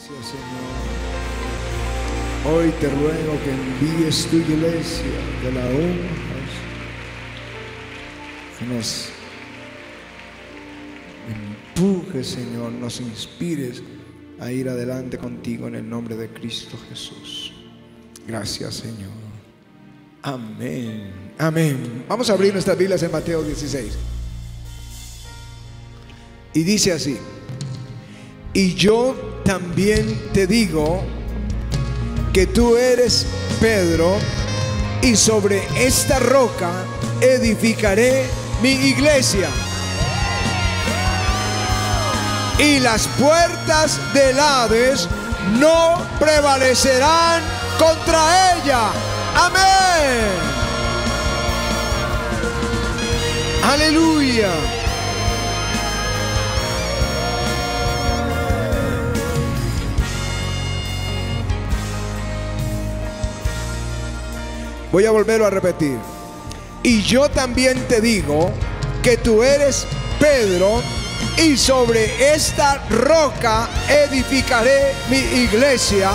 Gracias, Señor. Hoy te ruego que envíes tu iglesia, que la unjas, que nos empujes, Señor, nos inspires a ir adelante contigo en el nombre de Cristo Jesús. Gracias, Señor. Amén. Amén. Vamos a abrir nuestras Biblias en Mateo 16. Y dice así: y yo también te digo que tú eres Pedro, y sobre esta roca edificaré mi iglesia, y las puertas del Hades no prevalecerán contra ella. Amén. Aleluya. Voy a volverlo a repetir. Y yo también te digo que tú eres Pedro, y sobre esta roca edificaré mi iglesia,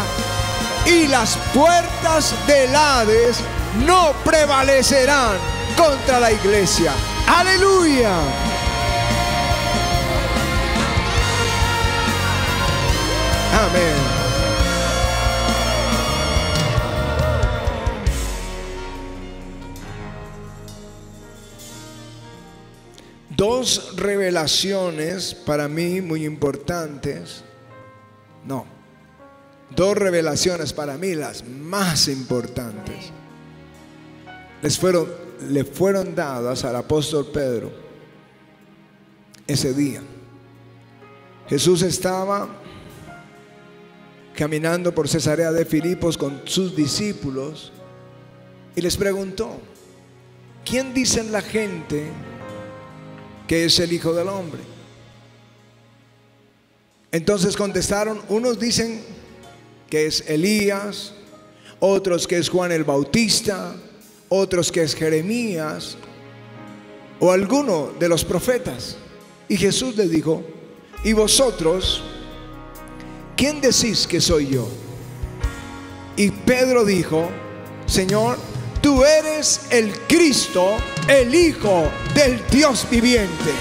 y las puertas del Hades no prevalecerán contra la iglesia. Aleluya. Amén. Dos revelaciones para mí muy importantes. No, dos revelaciones para mí las más importantes le fueron dadas al apóstol Pedro ese día. Jesús estaba caminando por Cesarea de Filipos con sus discípulos y les preguntó: ¿quién dicen la gente que es el Hijo del Hombre? Entonces contestaron: unos dicen que es Elías, otros que es Juan el Bautista, otros que es Jeremías o alguno de los profetas. Y Jesús les dijo: ¿y vosotros quién decís que soy yo? Y Pedro dijo: Señor, tú eres el Cristo, el Hijo del Dios viviente.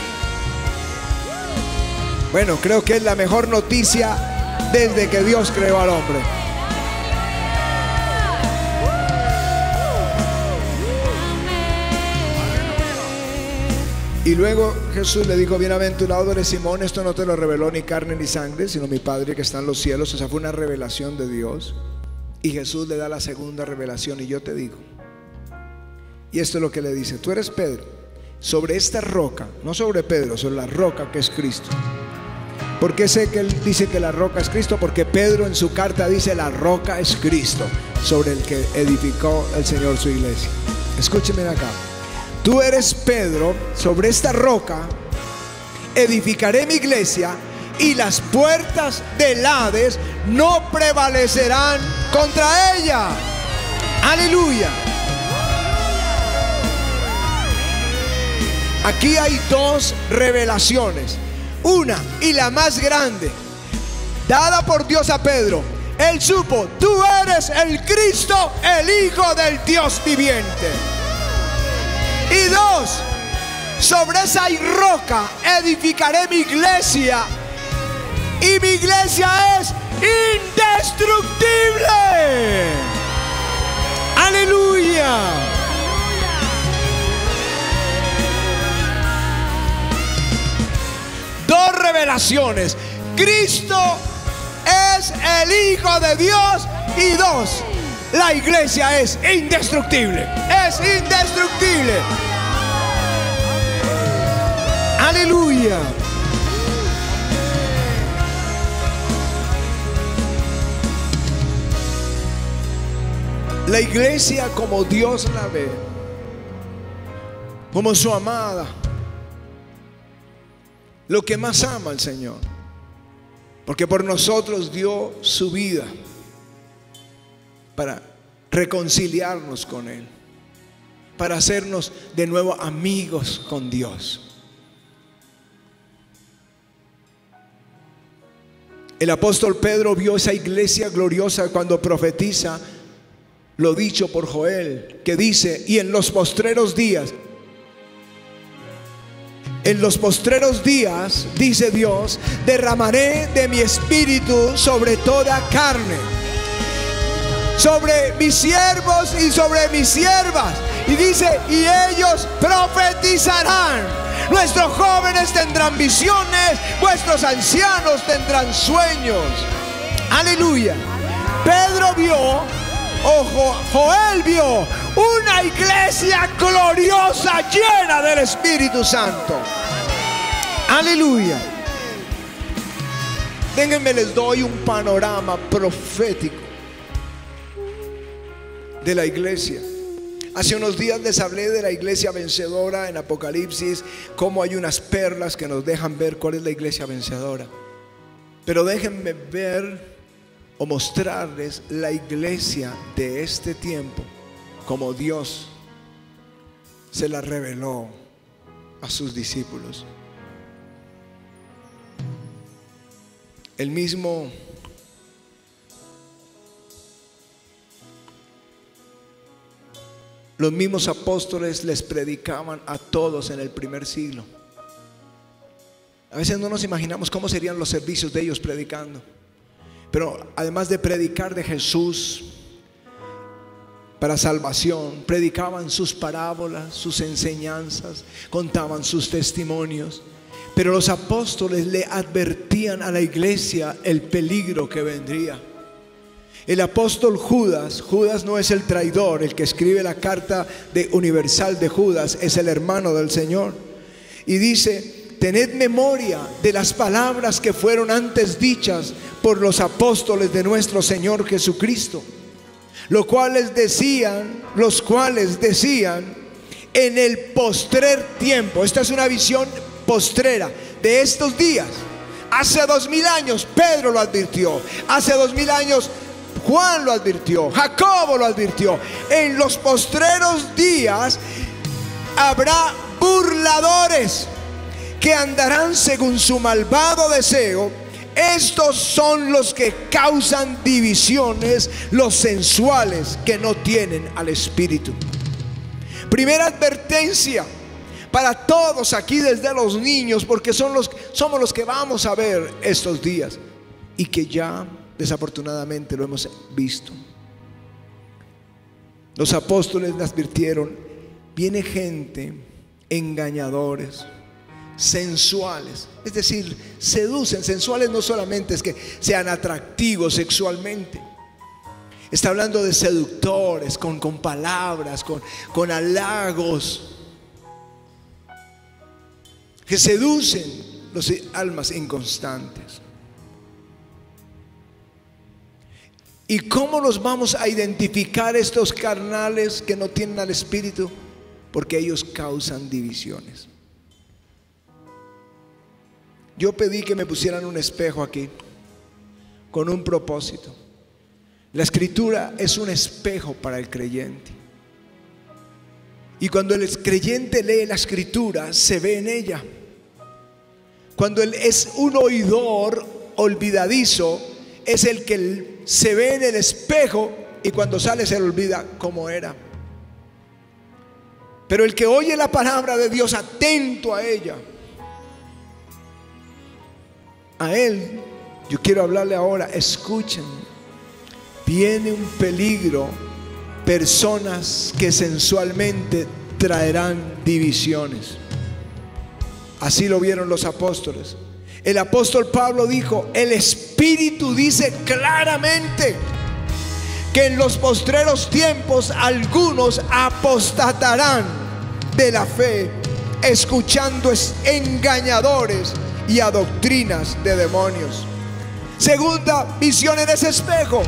Bueno, creo que es la mejor noticia desde que Dios creó al hombre. Y luego Jesús le dijo: bienaventurado eres Simón, esto no te lo reveló ni carne ni sangre, sino mi Padre que está en los cielos. Esa fue una revelación de Dios. Y Jesús le da la segunda revelación: y yo te digo. Y esto es lo que le dice: tú eres Pedro, sobre esta roca, no sobre Pedro, sobre la roca que es Cristo. ¿Por qué sé que él dice que la roca es Cristo? Porque Pedro en su carta dice: la roca es Cristo, sobre el que edificó el Señor su iglesia. Escúcheme acá: tú eres Pedro, sobre esta roca edificaré mi iglesia, y las puertas del Hades no prevalecerán contra ella. Aleluya. Aquí hay dos revelaciones. Una, y la más grande, dada por Dios a Pedro. Él supo: tú eres el Cristo, el Hijo del Dios viviente. Y dos, sobre esa roca edificaré mi iglesia, y mi iglesia es indestructible. Aleluya. Dos revelaciones: Cristo es el Hijo de Dios, y dos, la iglesia es indestructible. Es indestructible. Aleluya. La iglesia, como Dios la ve, como su amada, lo que más ama al Señor, porque por nosotros dio su vida para reconciliarnos con Él, para hacernos de nuevo amigos con Dios. El apóstol Pedro vio esa iglesia gloriosa cuando profetiza lo dicho por Joel, que dice: y en los postreros días, dice Dios, derramaré de mi espíritu sobre toda carne, sobre mis siervos y sobre mis siervas. Y dice: y ellos profetizarán. Nuestros jóvenes tendrán visiones, vuestros ancianos tendrán sueños. Aleluya. Pedro vio, Joel vio una iglesia gloriosa llena del Espíritu Santo. Aleluya. Déjenme, les doy un panorama profético de la iglesia. Hace unos días les hablé de la iglesia vencedora en Apocalipsis, cómo hay unas perlas que nos dejan ver cuál es la iglesia vencedora. Pero déjenme ver o mostrarles la iglesia de este tiempo, como Dios se la reveló a sus discípulos. Los mismos apóstoles les predicaban a todos en el primer siglo. A veces no nos imaginamos cómo serían los servicios de ellos predicando. Pero además de predicar de Jesús para salvación, predicaban sus parábolas, sus enseñanzas, contaban sus testimonios. Pero los apóstoles le advertían a la iglesia el peligro que vendría. El apóstol Judas no es el traidor, el que escribe la carta universal de Judas, es el hermano del Señor. Y dice: tened memoria de las palabras que fueron antes dichas por los apóstoles de nuestro Señor Jesucristo, los cuales decían en el postrer tiempo. Esta es una visión postrera de estos días. Hace 2000 años Pedro lo advirtió, hace 2000 años Juan lo advirtió, Jacobo lo advirtió. En los postreros días habrá burladores que andarán según su malvado deseo. Estos son los que causan divisiones, los sensuales, que no tienen al Espíritu. Primera advertencia para todos aquí, desde los niños, porque somos los que vamos a ver estos días y que ya desafortunadamente lo hemos visto. Los apóstoles le advirtieron: viene gente, engañadores, sensuales, es decir, seducen. Sensuales no solamente es que sean atractivos sexualmente, está hablando de seductores, con palabras, con halagos, que seducen las almas inconstantes. ¿Y cómo nos vamos a identificar estos carnales que no tienen al Espíritu? Porque ellos causan divisiones. Yo pedí que me pusieran un espejo aquí con un propósito. La Escritura es un espejo para el creyente. Y cuando el creyente lee la Escritura, se ve en ella. Cuando él es un oidor olvidadizo, es el que se ve en el espejo y cuando sale se le olvida cómo era. Pero el que oye la palabra de Dios, atento a ella, a él, yo quiero hablarle ahora. Escuchen, viene un peligro, personas que sensualmente traerán divisiones. Así lo vieron los apóstoles. El apóstol Pablo dijo: el Espíritu dice claramente que en los postreros tiempos algunos apostatarán de la fe, escuchando engañadores y a doctrinas de demonios. Segunda visión en ese espejo.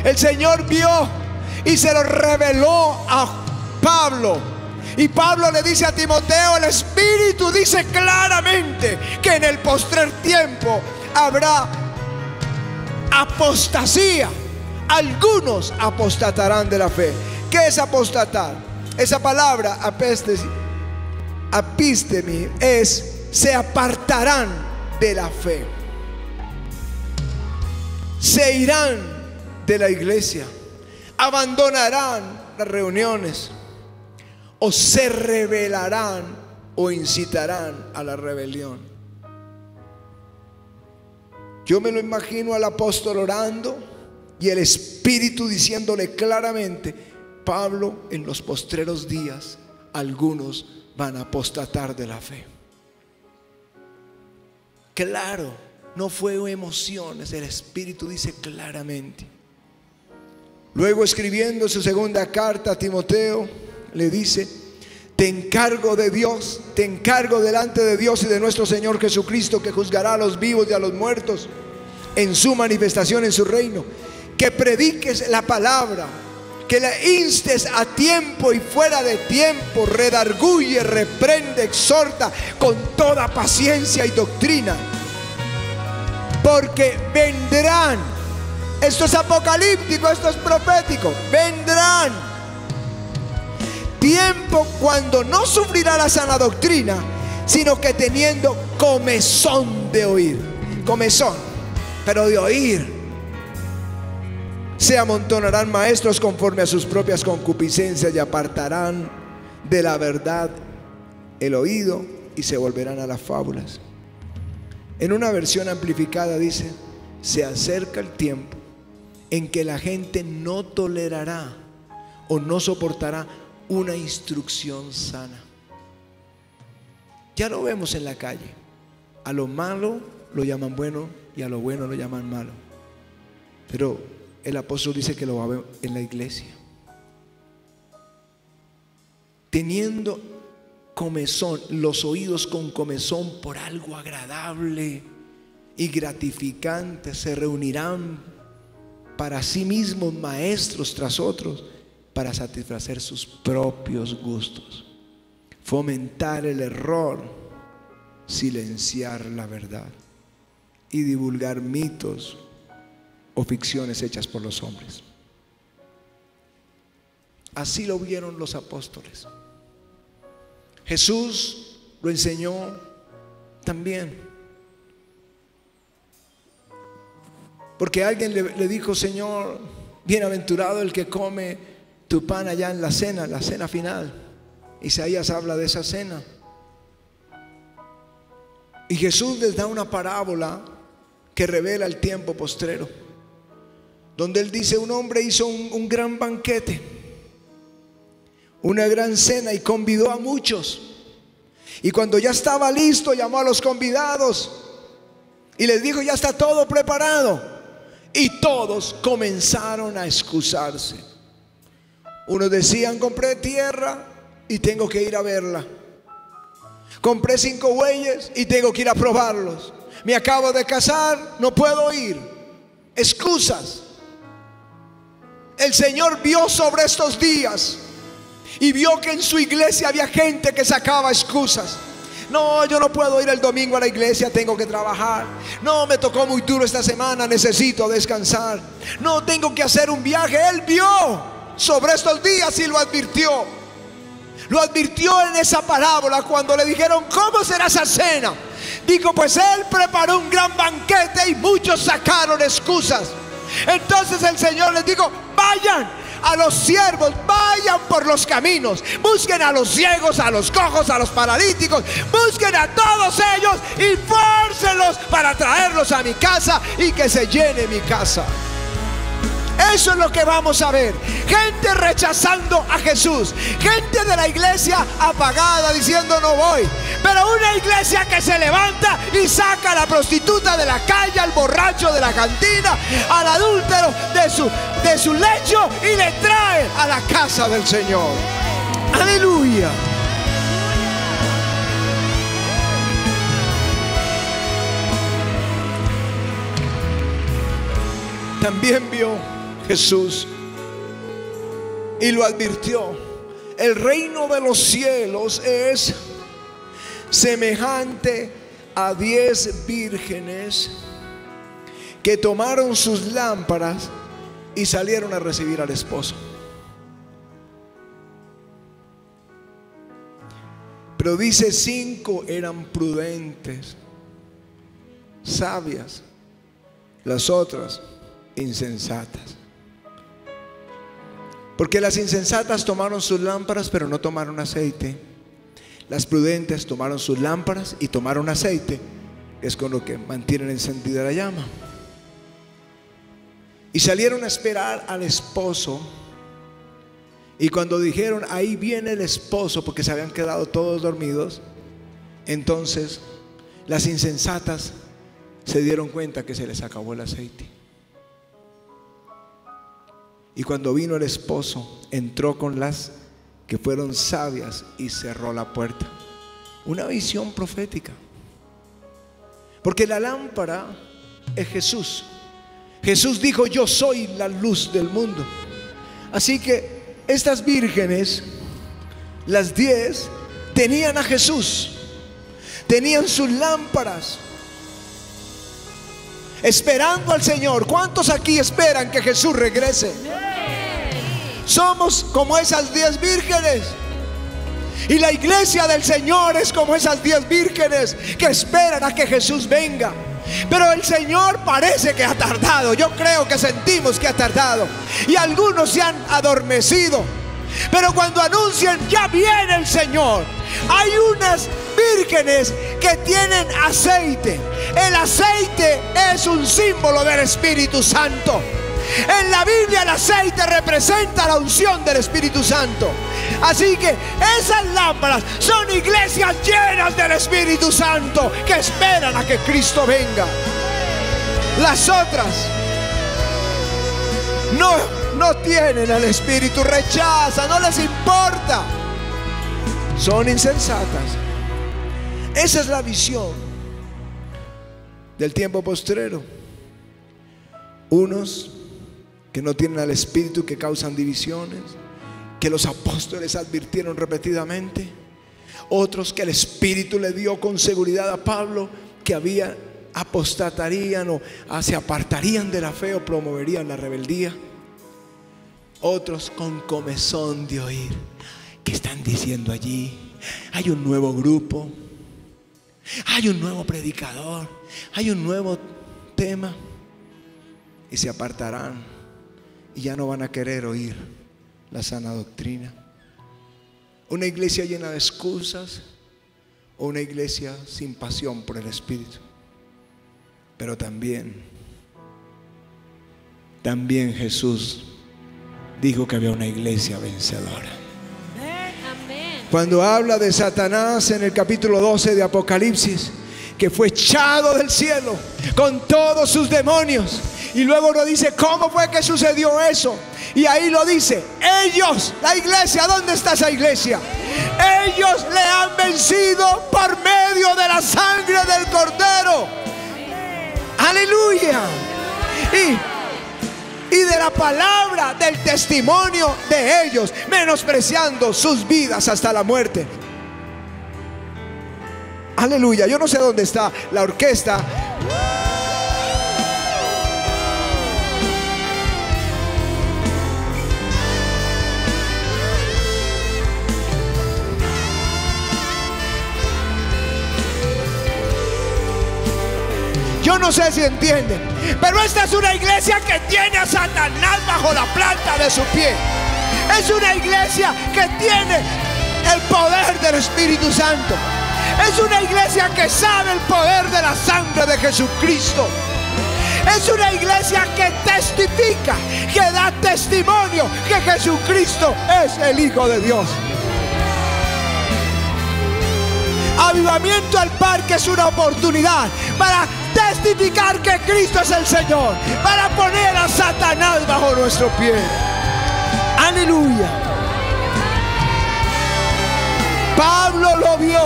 El Señor vio y se lo reveló a Pablo. Y Pablo le dice a Timoteo: el Espíritu dice claramente que en el postrer tiempo habrá apostasía. Algunos apostatarán de la fe. ¿Qué es apostatar? Esa palabra apistemi es: se apartarán de la fe. se irán de la iglesia, abandonarán las reuniones, o se rebelarán o incitarán a la rebelión. Yo me lo imagino al apóstol orando y el Espíritu diciéndole claramente: Pablo, en los postreros días algunos van a apostatar de la fe. Claro, no fue emociones, el Espíritu dice claramente. Luego, escribiendo su segunda carta a Timoteo, le dice: te encargo de Dios, te encargo delante de Dios y de nuestro Señor Jesucristo, que juzgará a los vivos y a los muertos en su manifestación en su reino, que prediques la palabra, que le instes a tiempo y fuera de tiempo, redarguye, reprende, exhorta con toda paciencia y doctrina, porque vendrán, esto es apocalíptico, esto es profético, vendrán tiempo cuando no sufrirá la sana doctrina, sino que teniendo comezón de oír, comezón, pero de oír, se amontonarán maestros conforme a sus propias concupiscencias y apartarán de la verdad el oído y se volverán a las fábulas. En una versión amplificada dice: se acerca el tiempo en que la gente no tolerará o no soportará una instrucción sana. Ya lo vemos en la calle. A lo malo lo llaman bueno y a lo bueno lo llaman malo. Pero el apóstol dice que lo va a ver en la iglesia. Teniendo comezón, los oídos con comezón por algo agradable y gratificante, se reunirán para sí mismos maestros tras otros, para satisfacer sus propios gustos, fomentar el error, silenciar la verdad y divulgar mitos o ficciones hechas por los hombres. Así lo vieron los apóstoles. Jesús lo enseñó también. Porque alguien le dijo: Señor, bienaventurado el que come tu pan allá en la cena final. Isaías habla de esa cena. Y Jesús les da una parábola que revela el tiempo postrero, donde él dice: un hombre hizo un gran banquete, una gran cena, y convidó a muchos. Y cuando ya estaba listo, llamó a los convidados y les dijo: ya está todo preparado. Y todos comenzaron a excusarse. Unos decían: compré tierra y tengo que ir a verla. Compré 5 bueyes y tengo que ir a probarlos. Me acabo de casar, no puedo ir. Excusas. El Señor vio sobre estos días y vio que en su iglesia había gente que sacaba excusas. No, yo no puedo ir el domingo a la iglesia, tengo que trabajar. No, me tocó muy duro esta semana, necesito descansar. No, tengo que hacer un viaje. Él vio sobre estos días y lo advirtió. Lo advirtió en esa parábola cuando le dijeron: ¿cómo será esa cena? Dijo: pues él preparó un gran banquete y muchos sacaron excusas. Entonces el Señor les dijo: vayan a los siervos, vayan por los caminos, busquen a los ciegos, a los cojos, a los paralíticos, busquen a todos ellos y fórcenlos para traerlos a mi casa y que se llene mi casa. Eso es lo que vamos a ver. Gente rechazando a Jesús, gente de la iglesia apagada diciendo: no voy. Pero una iglesia que se levanta y saca a la prostituta de la calle, al borracho de la cantina, al adúltero de su lecho y le trae a la casa del Señor. Aleluya. También vio Jesús y lo advirtió: el reino de los cielos es semejante a 10 vírgenes que tomaron sus lámparas y salieron a recibir al esposo. Pero dice: 5 eran prudentes, sabias, las otras insensatas. Porque las insensatas tomaron sus lámparas, pero no tomaron aceite. Las prudentes tomaron sus lámparas y tomaron aceite, que es con lo que mantienen encendida la llama. Y salieron a esperar al esposo. Y cuando dijeron, ahí viene el esposo, porque se habían quedado todos dormidos, entonces las insensatas se dieron cuenta que se les acabó el aceite. Y cuando vino el esposo, entró con las que fueron sabias y cerró la puerta. Una visión profética. Porque la lámpara es Jesús. Jesús dijo, yo soy la luz del mundo. Así que estas vírgenes, las 10, tenían a Jesús. Tenían sus lámparas, esperando al Señor. ¿Cuántos aquí esperan que Jesús regrese? Somos como esas 10 vírgenes. Y la iglesia del Señor es como esas 10 vírgenes que esperan a que Jesús venga. Pero el Señor parece que ha tardado. Yo creo que sentimos que ha tardado. Y algunos se han adormecido. Pero cuando anuncian, ya viene el Señor, hay unas vírgenes que tienen aceite. El aceite es un símbolo del Espíritu Santo. En la Biblia el aceite representa la unción del Espíritu Santo. Así que esas lámparas son iglesias llenas del Espíritu Santo que esperan a que Cristo venga. Las otras no tienen el Espíritu, rechazan, no les importa, son insensatas. Esa es la visión del tiempo postrero. Unos que no tienen al Espíritu, que causan divisiones, que los apóstoles advirtieron repetidamente. Otros que el Espíritu le dio con seguridad a Pablo, que apostatarían o se apartarían de la fe o promoverían la rebeldía. Otros con comezón de oír. ¿Qué están diciendo allí? Hay un nuevo grupo, hay un nuevo predicador, hay un nuevo tema. Y se apartarán y ya no van a querer oír la sana doctrina. Una iglesia llena de excusas o una iglesia sin pasión por el Espíritu. Pero también Jesús dijo que había una iglesia vencedora. Cuando habla de Satanás en el capítulo 12 de Apocalipsis, que fue echado del cielo con todos sus demonios, y luego nos dice cómo fue que sucedió eso, y ahí lo dice, ellos, la iglesia, ¿dónde está esa iglesia? Ellos le han vencido por medio de la sangre del Cordero. Aleluya. Y de la palabra del testimonio de ellos, menospreciando sus vidas hasta la muerte. Aleluya. Yo no sé dónde está la orquesta. Yo no sé si entienden, pero esta es una iglesia que tiene a Satanás bajo la planta de su pie. Es una iglesia que tiene el poder del Espíritu Santo. Es una iglesia que sabe el poder de la sangre de Jesucristo. Es una iglesia que testifica, que da testimonio que Jesucristo es el Hijo de Dios. Avivamiento al Parque es una oportunidad para testificar que Cristo es el Señor, para poner a Satanás bajo nuestro pie. Aleluya. Pablo lo vio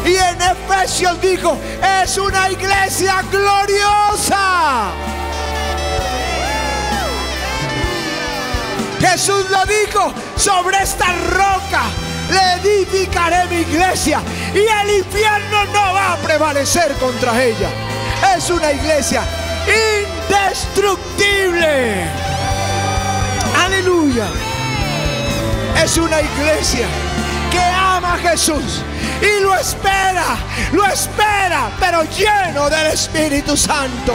y en Efesios dijo, es una iglesia gloriosa. Jesús lo dijo, sobre esta roca le edificaré mi iglesia y el infierno no va a prevalecer contra ella. Es una iglesia indestructible. Aleluya. Es una iglesia que ama a Jesús y lo espera, pero lleno del Espíritu Santo.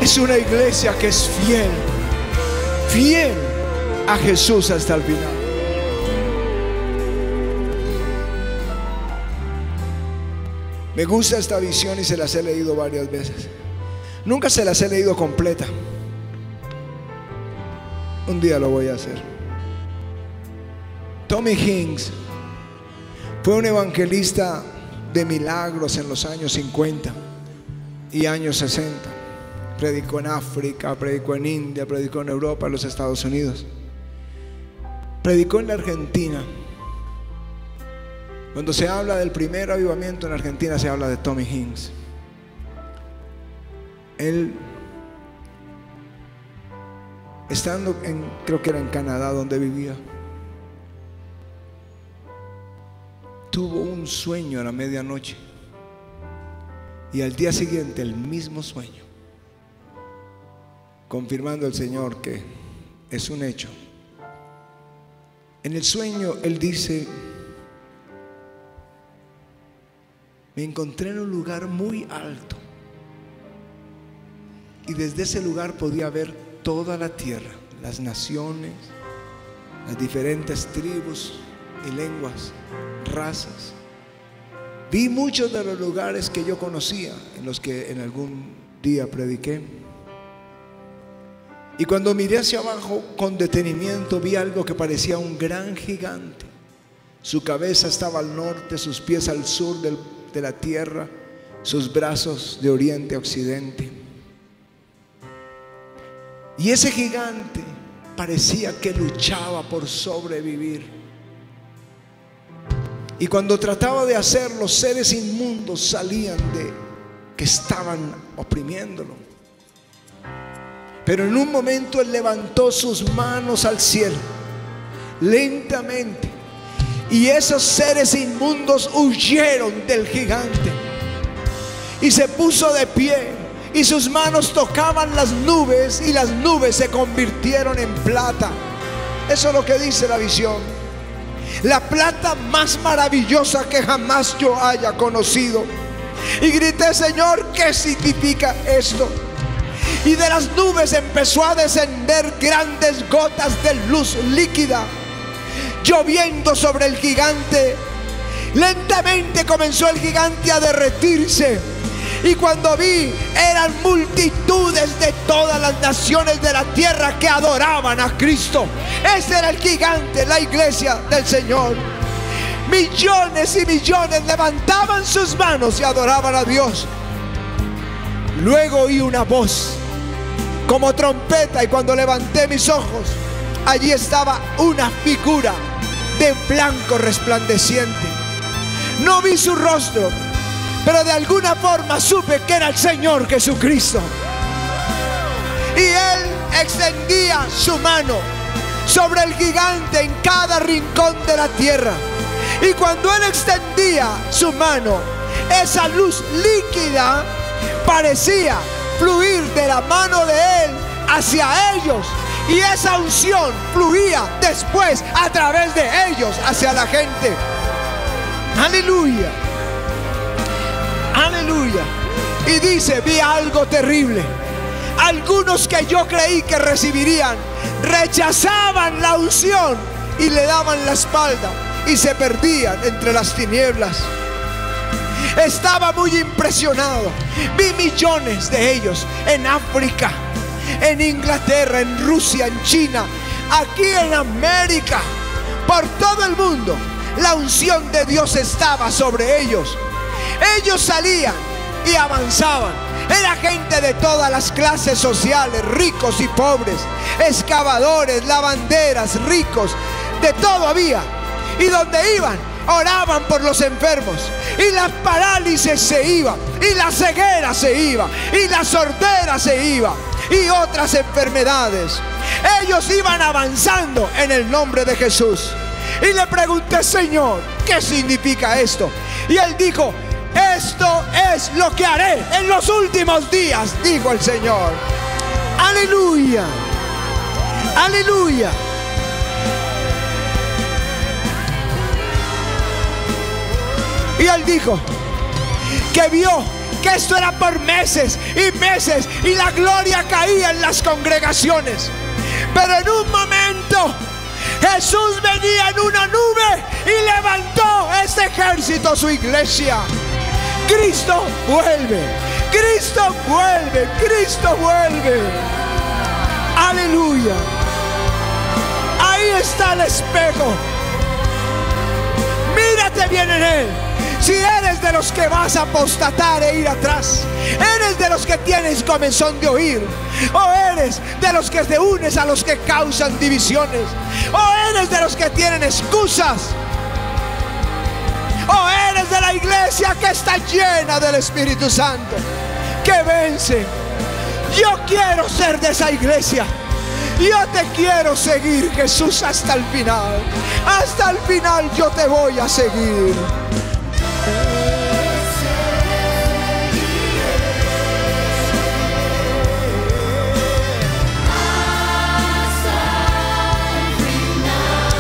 Es una iglesia que es fiel, fiel a Jesús hasta el final. Me gusta esta visión y se las he leído varias veces. Nunca se las he leído completa. Un día lo voy a hacer. Tommy Hinks fue un evangelista de milagros en los años 50 y años 60. Predicó en África, predicó en India, predicó en Europa, en los Estados Unidos. Predicó en la Argentina. Cuando se habla del primer avivamiento en Argentina, se habla de Tommy Hinks. Él, estando creo que era en Canadá donde vivía, tuvo un sueño a la medianoche, y al día siguiente el mismo sueño, confirmando al Señor que es un hecho. En el sueño él dice: me encontré en un lugar muy alto, y desde ese lugar podía ver toda la tierra, las naciones, las diferentes tribus y lenguas, razas. Vi muchos de los lugares que yo conocía, en los que en algún día prediqué. Y cuando miré hacia abajo con detenimiento, vi algo que parecía un gran gigante. Su cabeza estaba al norte, sus pies al sur de la tierra, sus brazos de oriente a occidente. Y ese gigante parecía que luchaba por sobrevivir. Y cuando trataba de hacerlo, seres inmundos salían que estaban oprimiéndolo. Pero en un momento él levantó sus manos al cielo, lentamente, y esos seres inmundos huyeron del gigante, y se puso de pie, y sus manos tocaban las nubes, y las nubes se convirtieron en plata. Eso es lo que dice la visión. La plata más maravillosa que jamás yo haya conocido. Y grité: Señor, ¿qué significa esto? Y de las nubes empezó a descender grandes gotas de luz líquida, lloviendo sobre el gigante. Lentamente comenzó el gigante a derretirse, y cuando vi, eran multitudes de todas las naciones de la tierra que adoraban a Cristo. Ese era el gigante, la iglesia del Señor. Millones y millones levantaban sus manos y adoraban a Dios. Luego oí una voz como trompeta, y cuando levanté mis ojos, allí estaba una figura de blanco resplandeciente. No vi su rostro, pero de alguna forma supe que era el Señor Jesucristo. Y Él extendía su mano sobre el gigante en cada rincón de la tierra. Y cuando Él extendía su mano, esa luz líquida parecía fluir de la mano de Él hacia ellos, y esa unción fluía después a través de ellos hacia la gente. Aleluya, aleluya. Y dice: vi algo terrible. Algunos que yo creí que recibirían rechazaban la unción y le daban la espalda y se perdían entre las tinieblas. Estaba muy impresionado. Vi millones de ellos en África, en Inglaterra, en Rusia, en China, aquí en América, por todo el mundo. La unción de Dios estaba sobre ellos. Ellos salían y avanzaban. Era gente de todas las clases sociales, ricos y pobres, excavadores, lavanderas, ricos, de todo había. Y donde iban, oraban por los enfermos, y la parálisis se iba, y la ceguera se iba, y la sordera se iba, y otras enfermedades. Ellos iban avanzando en el nombre de Jesús. Y le pregunté: Señor, ¿qué significa esto? Y Él dijo: esto es lo que haré en los últimos días, dijo el Señor. Aleluya, aleluya. Y Él dijo que vio que esto era por meses y meses, y la gloria caía en las congregaciones. Pero en un momento Jesús venía en una nube y levantó este ejército, su iglesia. Cristo vuelve, Cristo vuelve, Cristo vuelve. Aleluya. Ahí está el espejo. Mírate bien en él. Si eres de los que vas a apostatar e ir atrás, eres de los que tienes comezón de oír, o eres de los que te unes a los que causan divisiones, o eres de los que tienen excusas, o eres de la iglesia que está llena del Espíritu Santo, que vence. Yo quiero ser de esa iglesia. Yo te quiero seguir, Jesús, hasta el final. Hasta el final yo te voy a seguir.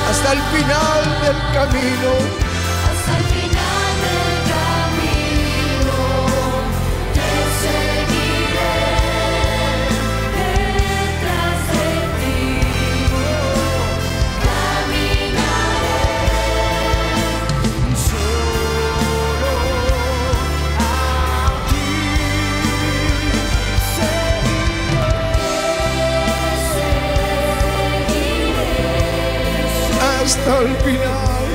Hasta el final del camino. Hasta el final del camino te seguiré, detrás de ti caminaré. Solo a ti seguiré. Hasta el final.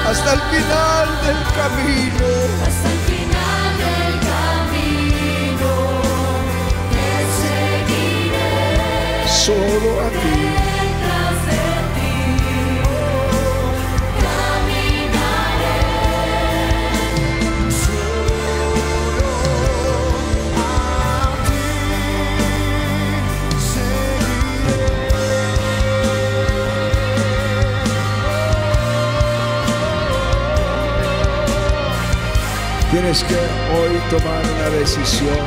Hasta el final del camino. Hasta el final del camino te seguiré. Solo a ti. Detrás de ti caminaré. Solo a ti seguiré. Tienes que hoy tomar una decisión.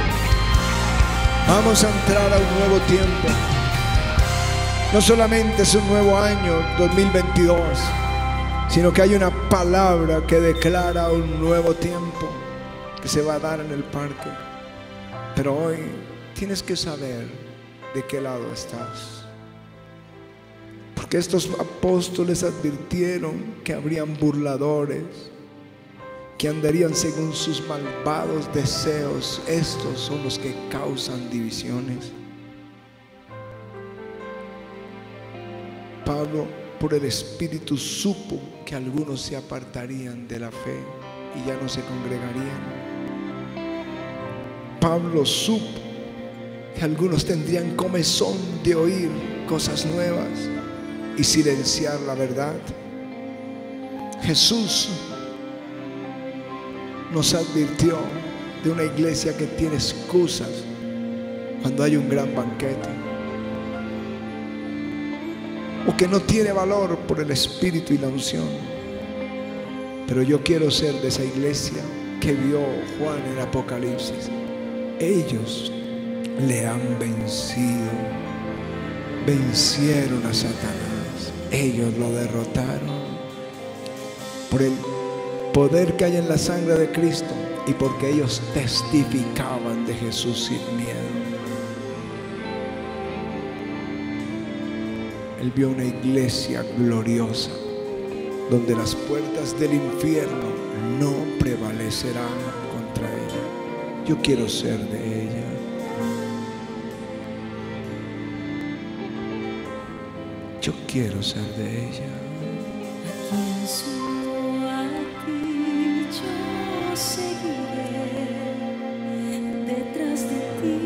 Vamos a entrar a un nuevo tiempo. No solamente es un nuevo año 2022, sino que hay una palabra que declara un nuevo tiempo que se va a dar en el parque. Pero hoy tienes que saber de qué lado estás, porque estos apóstoles advirtieron que habrían burladores, que andarían según sus malvados deseos. Estos son los que causan divisiones. Pablo, por el Espíritu, supo que algunos se apartarían de la fe y ya no se congregarían. Pablo supo que algunos tendrían comezón de oír cosas nuevas y silenciar la verdad. Jesús nos advirtió de una iglesia que tiene excusas cuando hay un gran banquete, o que no tiene valor por el Espíritu y la unción. Pero yo quiero ser de esa iglesia que vio Juan en Apocalipsis. Ellos le han vencido, vencieron a Satanás, ellos lo derrotaron por el poder que hay en la sangre de Cristo y porque ellos testificaban de Jesús sin miedo. Él vio una iglesia gloriosa donde las puertas del infierno no prevalecerán contra ella. Yo quiero ser de ella. Yo quiero ser de ella. Detrás de ti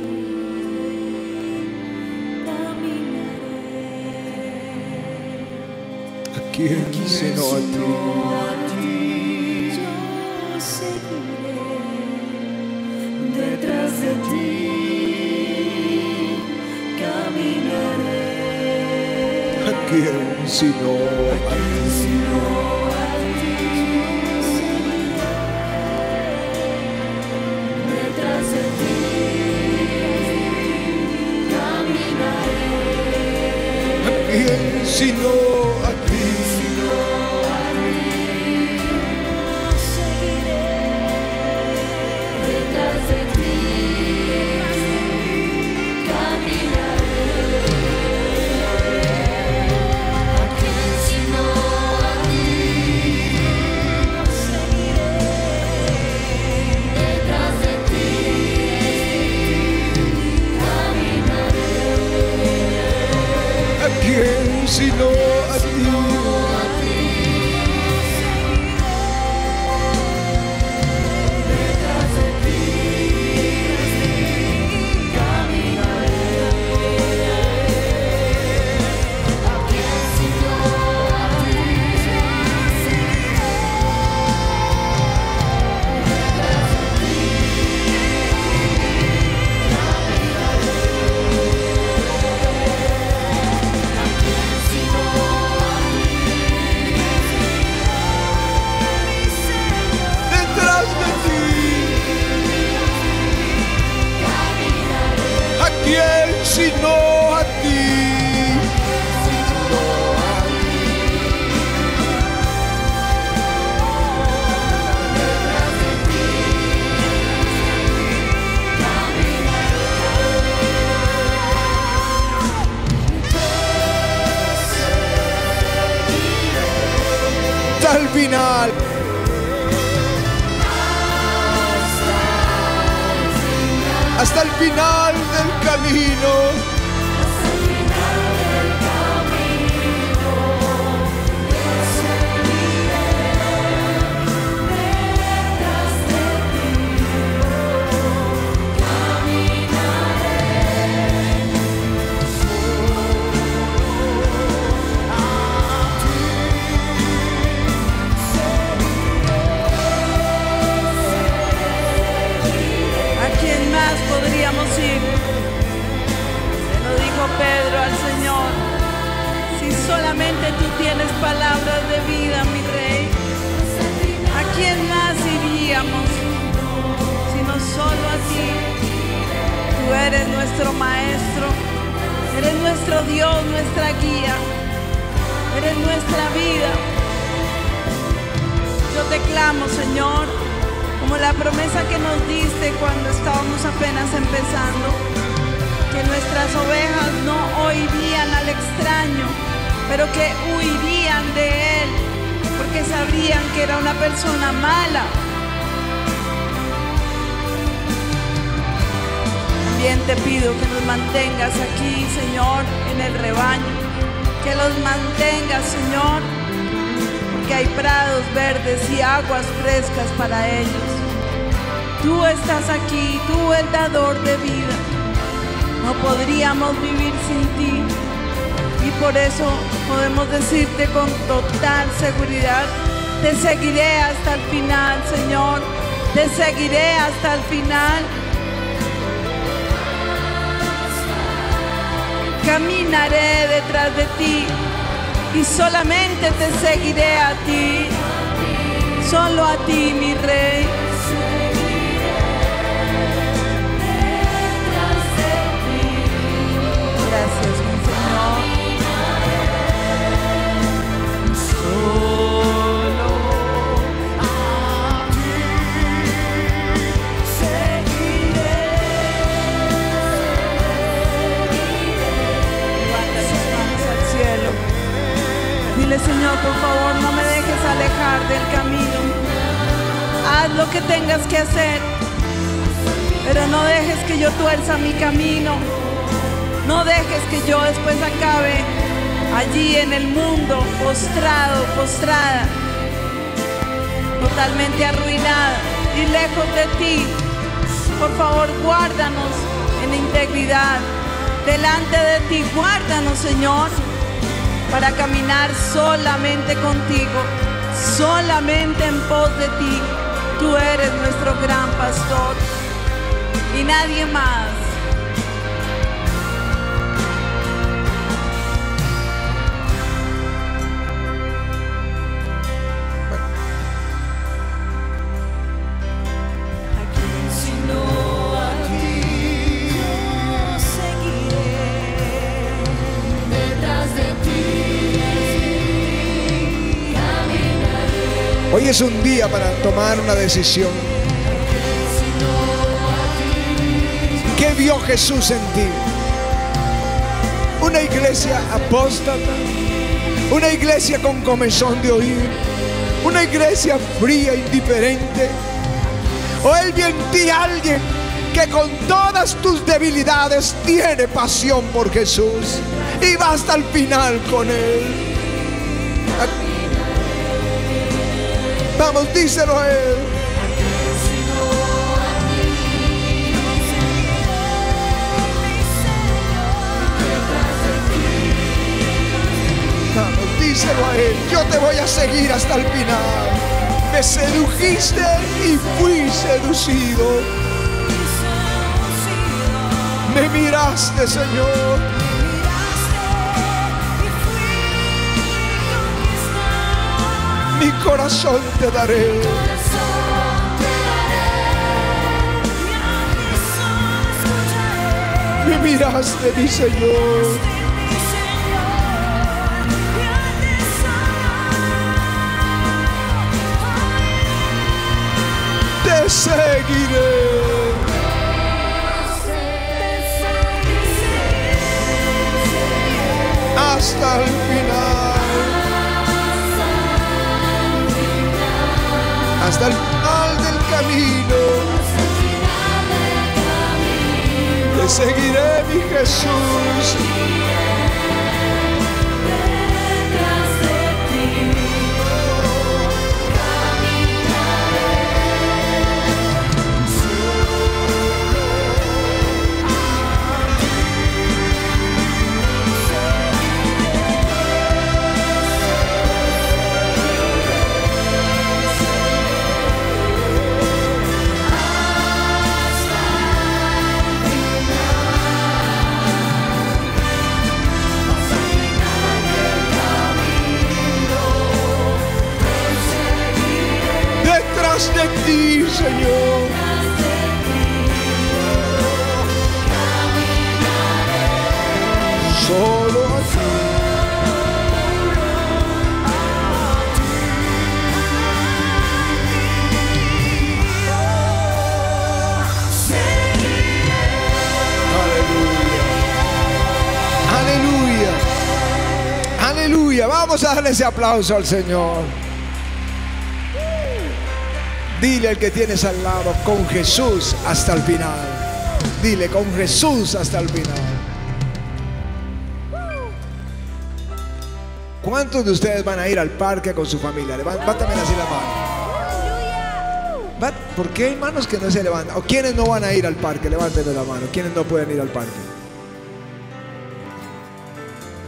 caminaré. ¿A quién sino a ti? Yo seguiré. Detrás de ti caminaré. ¿A quién sino a ti? Detrás de ti caminaré. ¿A quién sino a ti? hasta el final del camino. Podríamos ir, se lo dijo Pedro al Señor, si solamente tú tienes palabras de vida, mi Rey, ¿a quién más iríamos sino solo a ti? Tú eres nuestro Maestro, eres nuestro Dios, nuestra guía, eres nuestra vida. Yo te clamo, Señor, como la promesa que nos diste cuando estábamos apenas empezando, que nuestras ovejas no oirían al extraño, pero que huirían de él, porque sabrían que era una persona mala. También te pido que nos mantengas aquí, Señor, en el rebaño, que los mantengas, Señor, porque hay prados verdes y aguas frescas para ellos. Tú estás aquí, tú el dador de vida. No podríamos vivir sin ti. Y por eso podemos decirte con total seguridad, te seguiré hasta el final, Señor. Te seguiré hasta el final. Caminaré detrás de ti y solamente te seguiré a ti. Solo a ti, mi Rey. Gracias, mi Señor. Solo a ti seguiré. Levanta tus manos al cielo. Dile, Señor, por favor, no me dejes alejar del camino. Haz lo que tengas que hacer, pero no dejes que yo tuerza mi camino. No dejes que yo después acabe allí en el mundo, postrado, postrada, totalmente arruinada y lejos de ti. Por favor, guárdanos en integridad delante de ti. Guárdanos, Señor, para caminar solamente contigo, solamente en pos de ti. Tú eres nuestro gran pastor y nadie más. Hoy es un día para tomar una decisión. ¿Qué vio Jesús en ti? Una iglesia apóstata, una iglesia con comezón de oír, una iglesia fría, indiferente. ¿O Él vio en ti a alguien que con todas tus debilidades tiene pasión por Jesús y va hasta el final con Él? Vamos, díselo a Él. Vamos, díselo a Él. Yo te voy a seguir hasta el final. Me sedujiste y fui seducido. Me miraste, Señor. Mi corazón te daré. Me miraste, mi Señor. Te seguiré. Hasta el final. Hasta el final del camino. Te seguiré, mi Jesús. Detrás de ti Detrás de ti, Señor. Solo a ti. Aleluya. Aleluya. Aleluya. Vamos a darle ese aplauso al Señor. Dile al que tienes al lado, con Jesús hasta el final. Dile, con Jesús hasta el final. ¿Cuántos de ustedes van a ir al parque con su familia? Levántame así la mano. ¿Por qué hay manos que no se levantan? ¿O quiénes no van a ir al parque? Levánteme la mano. ¿Quiénes no pueden ir al parque?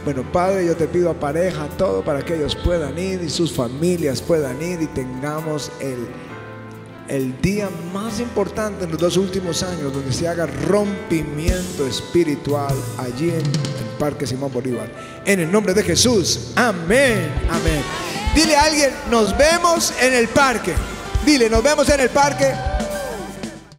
Bueno, Padre, yo te pido a pareja, a todo, para que ellos puedan ir y sus familias puedan ir y tengamos el día más importante en los 2 últimos años, donde se haga rompimiento espiritual allí en el Parque Simón Bolívar. En el nombre de Jesús. Amén. Amén. Dile a alguien, nos vemos en el parque. Dile, nos vemos en el parque.